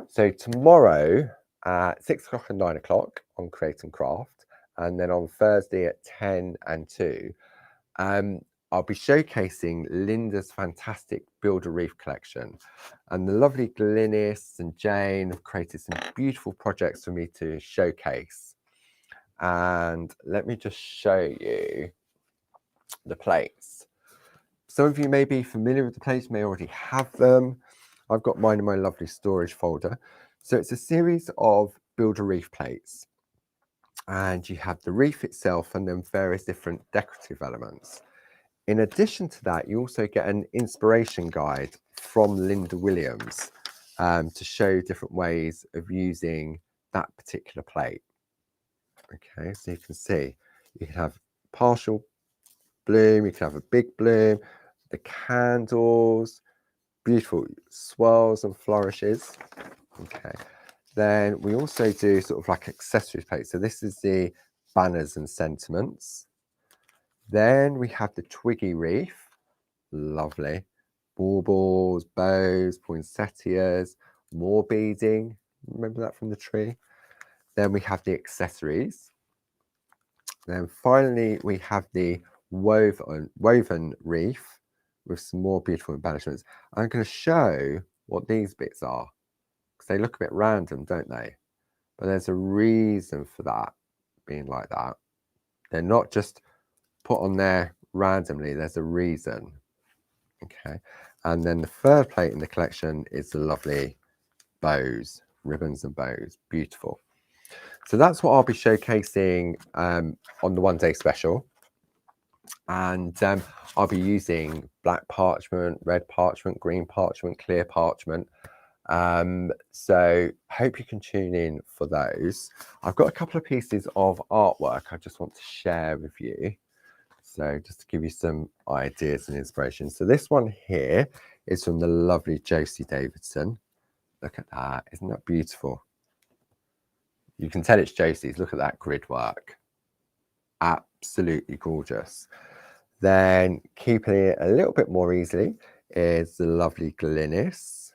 So tomorrow at 6 o'clock and 9 o'clock on Create and Craft, and then on Thursday at 10 and 2, I'll be showcasing Linda's fantastic Build a Reef collection. And the lovely Glynis and Jane have created some beautiful projects for me to showcase. And let me just show you the plates. Some of you may be familiar with the plates, may already have them. I've got mine in my lovely storage folder. So it's a series of Build a Reef plates. And you have the reef itself and then various different decorative elements. In addition to that, you also get an inspiration guide from Linda Williams to show different ways of using that particular plate. Okay, so you can see you can have partial bloom, you can have a big bloom, the candles, beautiful swirls and flourishes. Okay, then we also do sort of like accessories plates. So this is the banners and sentiments. Then we have the twiggy reef, lovely. Baubles, bows, poinsettias, more beading. Remember that from the tree? Then we have the accessories. Then finally, we have the woven reef with some more beautiful embellishments. I'm going to show what these bits are because they look a bit random, don't they? But there's a reason for that being like that. They're not just put on there randomly, there's a reason. Okay, and then the third plate in the collection is the lovely bows, ribbons and bows, beautiful. So that's what I'll be showcasing on the one-day special. And I'll be using black parchment, red parchment, green parchment, clear parchment. So hope you can tune in for those. I've got a couple of pieces of artwork I just want to share with you. So just to give you some ideas and inspiration. So this one here is from the lovely Josie Davidson. Look at that, isn't that beautiful? You can tell it's Josie's, look at that grid work. Absolutely gorgeous. Then keeping it a little bit more easily is the lovely Glynis.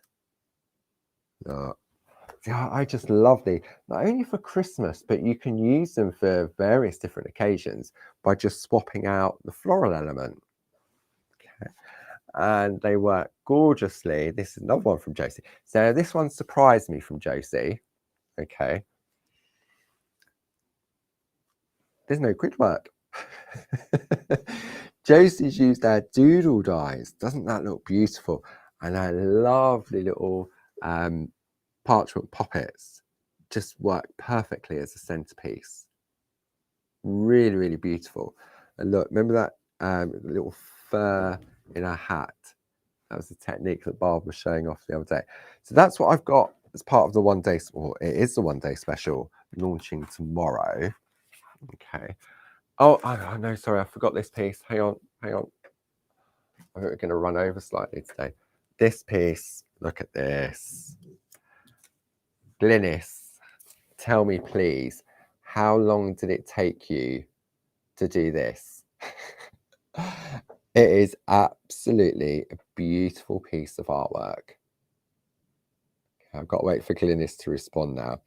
See, I just love these, not only for Christmas, but you can use them for various different occasions by just swapping out the floral element. Okay. And they work gorgeously. This is another one from Josie. So this one surprised me from Josie. Okay. There's no grid work. Josie's used our doodle dies. Doesn't that look beautiful? And our lovely little parchment poppets just work perfectly as a centerpiece. Really, really beautiful. And look, remember that little fur in our hat? That was the technique that Barb was showing off the other day. So that's what I've got as part of the one day, or it is the one day special launching tomorrow. Okay. Oh, no, sorry, I forgot this piece. Hang on. I think we're going to run over slightly today. This piece, look at this. Glynis, tell me please, how long did it take you to do this? It is absolutely a beautiful piece of artwork. Okay, I've got to wait for Glynis to respond now.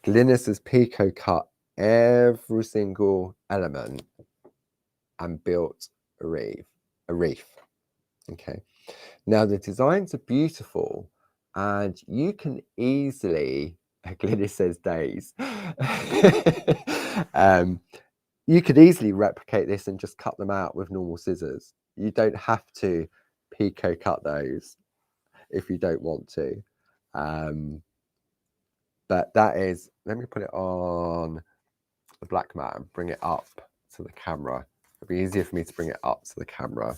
Glynis has Pico cut every single element and built a reef. Okay. Now the designs are beautiful, and you can easily, Glynis says days, you could easily replicate this and just cut them out with normal scissors. You don't have to Pico cut those if you don't want to. But that is, let me put it on the black mat and bring it up to the camera. It'd be easier for me to bring it up to the camera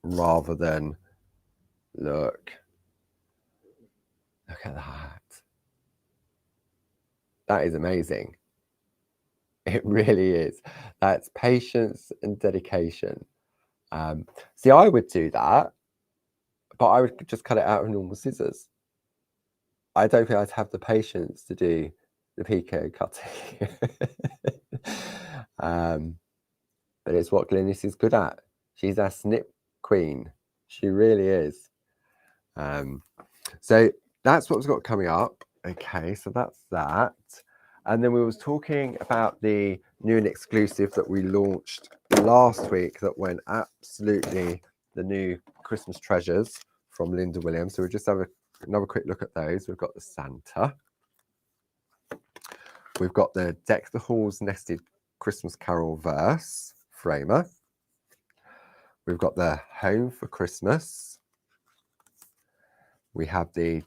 rather than look at that. That is amazing. It really is. That's patience and dedication. See, I would do that, but I would just cut it out with normal scissors. I don't think I'd have the patience to do the Pico cutting. But it's what Glynis is good at. She's our snip queen. She really is. So that's what we've got coming up. Okay, so that's that. And then we was talking about the new and exclusive that we launched last week that went absolutely the new Christmas treasures from Linda Williams. So we'll just have another quick look at those. We've got the Santa. We've got the Deck the Halls Nested Christmas Carol Verse framer. We've got the Home for Christmas. We have the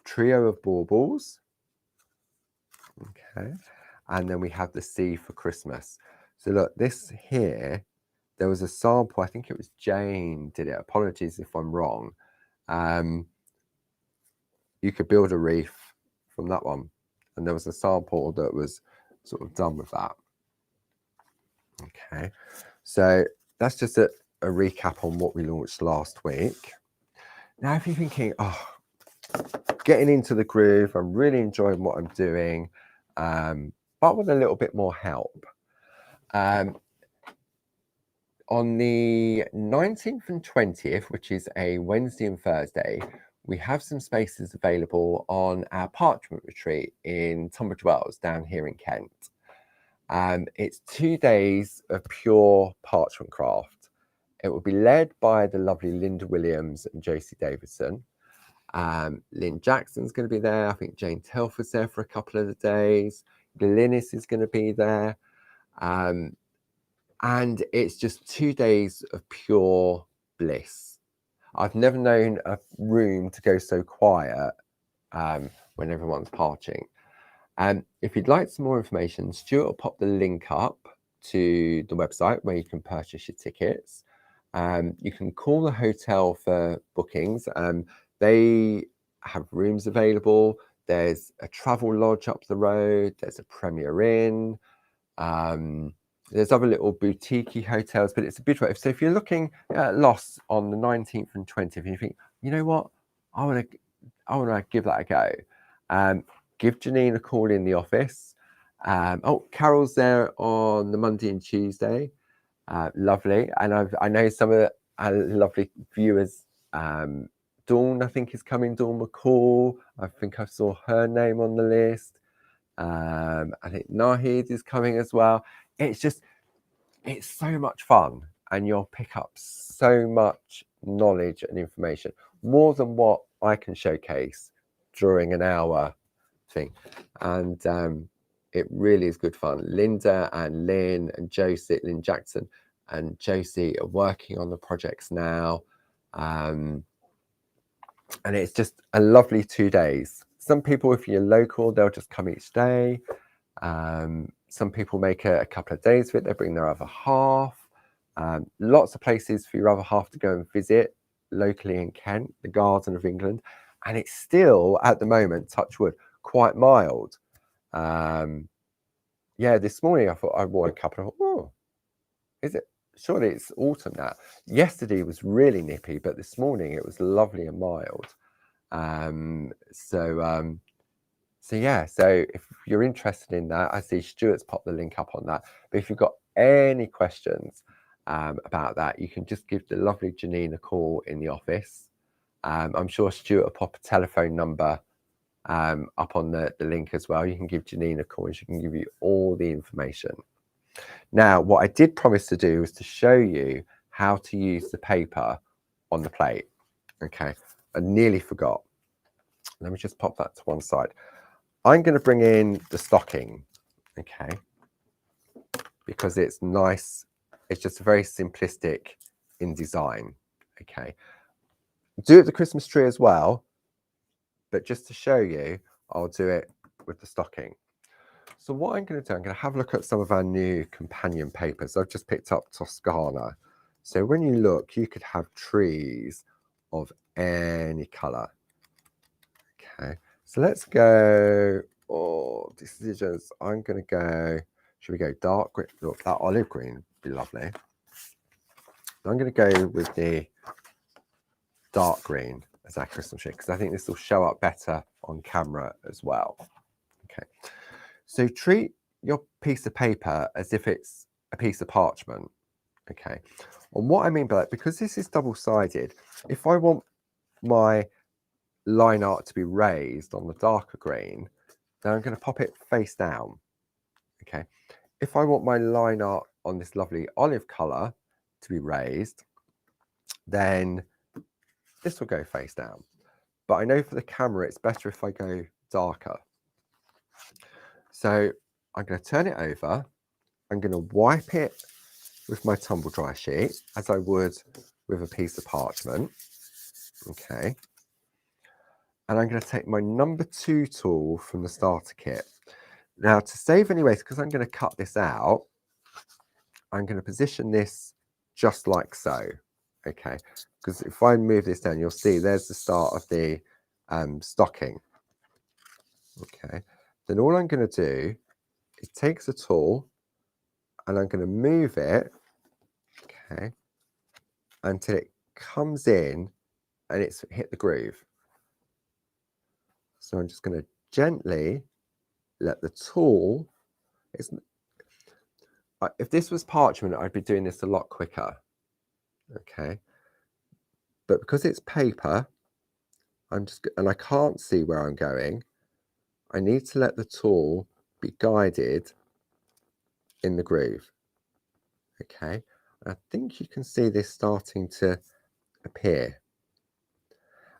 Trio of Baubles. Okay. And then we have the Sea for Christmas. So look, this here, there was a sample, I think it was Jane did it. Apologies if I'm wrong. You could build a reef from that one. And there was a sample that was sort of done with that. Okay. So that's just a recap on what we launched last week. Now, if you're thinking, oh, getting into the groove, I'm really enjoying what I'm doing, but with a little bit more help. On the 19th and 20th, which is a Wednesday and Thursday, we have some spaces available on our Parchment retreat in Tunbridge Wells down here in Kent. It's 2 days of pure parchment craft. It will be led by the lovely Linda Williams and Josie Davidson. Lynn Jackson's going to be there. I think Jane Telford's there for a couple of the days. Glynis is going to be there. And it's just 2 days of pure bliss. I've never known a room to go so quiet when everyone's parching. If you'd like some more information, Stuart will pop the link up to the website where you can purchase your tickets. You can call the hotel for bookings. They have rooms available. There's a travel lodge up the road. There's a Premier Inn. There's other little boutique hotels, but it's a bit right. So if you're looking at loss on the 19th and 20th, and you think, you know what, I want to give that a go. Give Janine a call in the office. Carol's there on the Monday and Tuesday. Lovely. And I know some of our lovely viewers Dawn, I think, is coming. Dawn McCall. I think I saw her name on the list. I think Nahid is coming as well. It's so much fun, and you'll pick up so much knowledge and information, more than what I can showcase during an hour thing. And it really is good fun. Linda and Lynn and Josie, Lynn Jackson and Josie are working on the projects now. And it's just a lovely 2 days. Some people, if you're local, they'll just come each day. Some people make a couple of days of it. They bring their other half. Lots of places for your other half to go and visit locally in Kent, the Garden of England. And it's still, at the moment, touch wood, quite mild. Yeah, this morning I thought I wore a couple of, oh, is it? Surely it's autumn now. Yesterday was really nippy, but this morning it was lovely and mild. So yeah, so if you're interested in that, I see Stuart's popped the link up on that. But if you've got any questions about that, you can just give the lovely Janine a call in the office. I'm sure Stuart will pop a telephone number up on the link as well. You can give Janine a call and she can give you all the information. Now, what I did promise to do was to show you how to use the paper on the plate. Okay, I nearly forgot. Let me just pop that to one side. I'm going to bring in the stocking, okay, because it's nice. It's just very simplistic in design, okay. Do it the Christmas tree as well, but just to show you, I'll do it with the stocking. So what I'm going to do, I'm going to have a look at some of our new companion papers. I've just picked up Toscana. So when you look, you could have trees of any colour. Okay, so let's go, decisions. I'm going to go, should we go dark green? Look, that olive green would be lovely. I'm going to go with the dark green as our Christmas tree, because I think this will show up better on camera as well. Okay, so treat your piece of paper as if it's a piece of parchment. Okay, and what I mean by that, because this is double-sided, if I want my line art to be raised on the darker green, then I'm going to pop it face down. Okay, if I want my line art on this lovely olive colour to be raised, then this will go face down. But I know for the camera, it's better if I go darker. So I'm going to turn it over. I'm going to wipe it with my tumble dry sheet, as I would with a piece of parchment. Okay. And I'm going to take my number 2 tool from the starter kit. Now, to save any waste, because I'm going to cut this out, I'm going to position this just like so. Okay, because if I move this down, you'll see there's the start of the stocking. Okay, then all I'm going to do is take the tool and I'm going to move it, okay, until it comes in and it's hit the groove. So I'm just going to gently let the tool, if this was parchment, I'd be doing this a lot quicker. Okay, but because it's paper, and I can't see where I'm going, I need to let the tool be guided in the groove. Okay, I think you can see this starting to appear.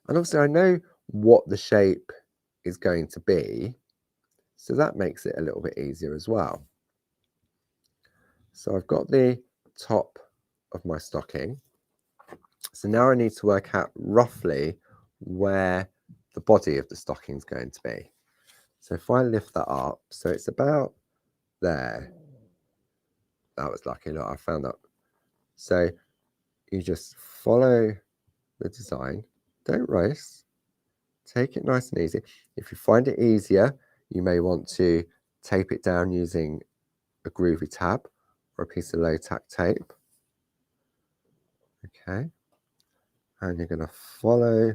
And obviously I know what the shape is going to be, so that makes it a little bit easier as well. So I've got the top of my stocking. So now I need to work out roughly where the body of the stocking is going to be. So if I lift that up, so it's about there. That was lucky. Look, I found that. So you just follow the design. Don't race. Take it nice and easy. If you find it easier, you may want to tape it down using a Groovi tab or a piece of low tack tape. Okay. And you're going to follow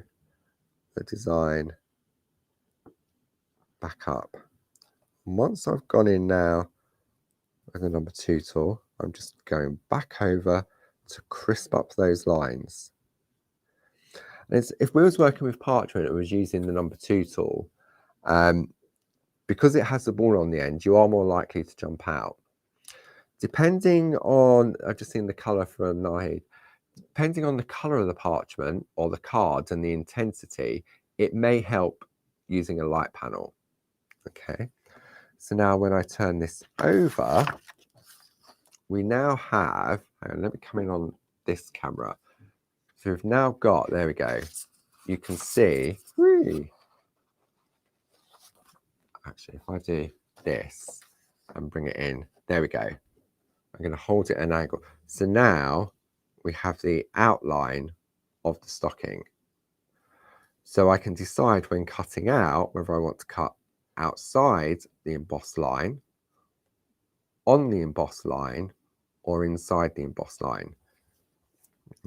the design back up. And once I've gone in now with the number 2 tool, I'm just going back over to crisp up those lines. If we was working with Parchment and was using the number 2 tool, because it has the ball on the end, you are more likely to jump out. Depending on, I've just seen the colour from Nahid, depending on the colour of the parchment or the cards and the intensity, it may help using a light panel. Okay, so now when I turn this over, we now have, hang on, let me come in on this camera. So we've now got, there we go, you can see, actually if I do this and bring it in, there we go. I'm going to hold it at an angle. So now we have the outline of the stocking. So I can decide when cutting out whether I want to cut outside the embossed line, on the embossed line, or inside the embossed line.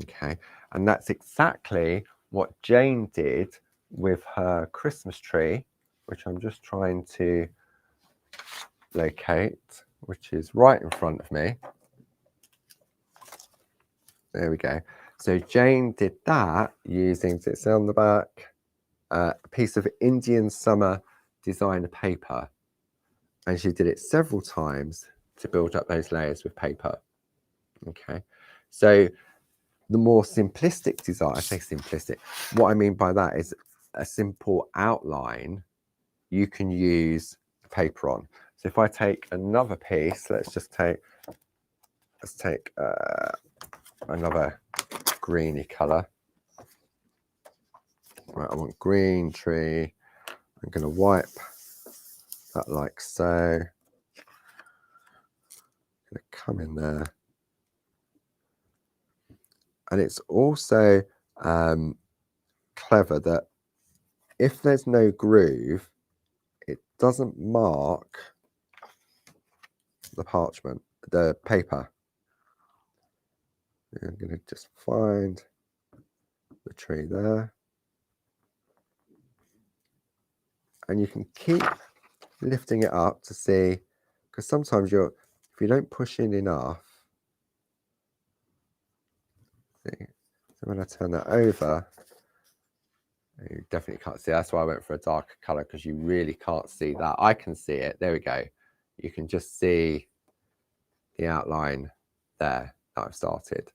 Okay, and that's exactly what Jane did with her Christmas tree, which I'm just trying to locate, which is right in front of me. There we go. So Jane did that using, does it say on the back, a piece of Indian summer designer paper. And she did it several times to build up those layers with paper. Okay. So the more simplistic design, I say simplistic, what I mean by that is a simple outline you can use paper on. So if I take another piece, let's take another greeny color. Right, I want green tree. I'm going to wipe that like so. I'm going to come in there. And it's also clever that if there's no groove, it doesn't mark the parchment, the paper. I'm going to just find the tree there. And you can keep lifting it up to see, because sometimes if you don't push in enough, see, so when I turn that over, you definitely can't see. That's why I went for a darker color, because you really can't see that. I can see it. There we go. You can just see the outline there that I've started.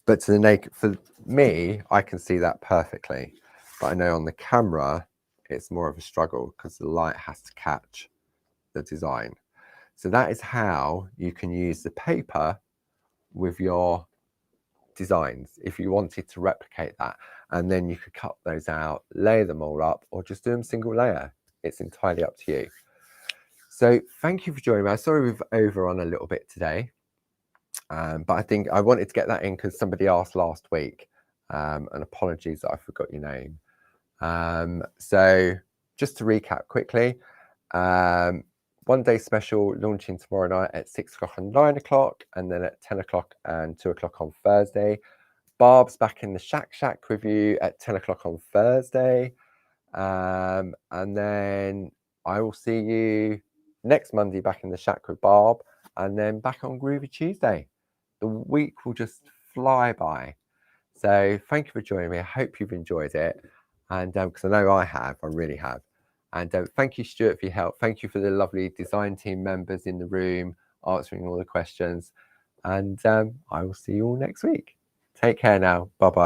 But to the naked, for me, I can see that perfectly. But I know on the camera, it's more of a struggle because the light has to catch the design. So that is how you can use the paper with your designs if you wanted to replicate that. And then you could cut those out, layer them all up, or just do them single layer. It's entirely up to you. So thank you for joining me. I'm sorry we've overrun a little bit today. But I think I wanted to get that in because somebody asked last week, and apologies that I forgot your name. So just to recap quickly, 1 day special launching tomorrow night at 6 o'clock and 9 o'clock, and then at 10 o'clock and 2 o'clock on Thursday. Barb's back in the Shack with you at 10 o'clock on Thursday. And then I will see you next Monday back in the Shack with Barb, and then back on Groovy Tuesday. The week will just fly by. So thank you for joining me. I hope you've enjoyed it. And because I know I have, I really have. And thank you, Stuart, for your help. Thank you for the lovely design team members in the room answering all the questions. And I will see you all next week. Take care now. Bye-bye.